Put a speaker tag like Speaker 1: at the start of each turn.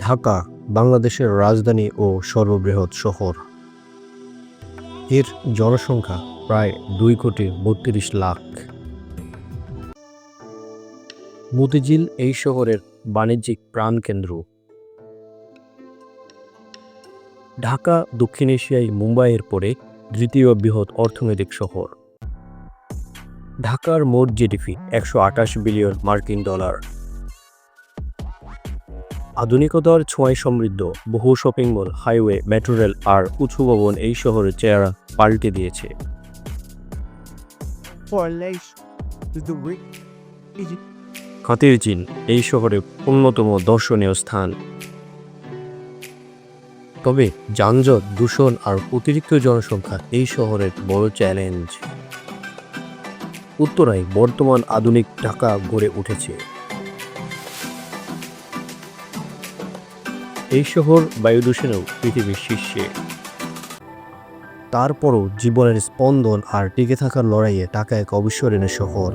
Speaker 1: ঢাকা বাংলাদেশের রাজধানী ও সর্ববৃহৎ শহর। এর জনসংখ্যা প্রায় 2,32,00,000। মতিঝিল এই শহরের বাণিজ্যিক প্রাণকেন্দ্র। ঢাকা দক্ষিণ এশিয়ায় মুম্বাইয়ের পরে দ্বিতীয় বৃহৎ অর্থনৈতিক শহর। ঢাকার মোট জিডিপি 128 বিলিয়ন মার্কিন ডলার। আধুনিকতার ছোঁয়ায় সমৃদ্ধ বহু shopping mall, highway, metro rail আর উঁচু ভবন এই শহরের চেহারা পাল্টে দিয়েছে। হাতির ঝিল এই শহরে অন্যতম দর্শনীয় স্থান। তবে যানজট, দূষণ আর অতিরিক্ত জনসংখ্যা এই শহরের বড় চ্যালেঞ্জ। উত্তরায় বর্তমান আধুনিক ঢাকা গড়ে উঠেছে। এই শহর বায়ু দূষণেও পৃথিবীর শীর্ষে। তারপরও জীবনের স্পন্দন আর টিকে থাকার লড়াইয়ে ঢাকা এক অবিস্মরণীয় শহর।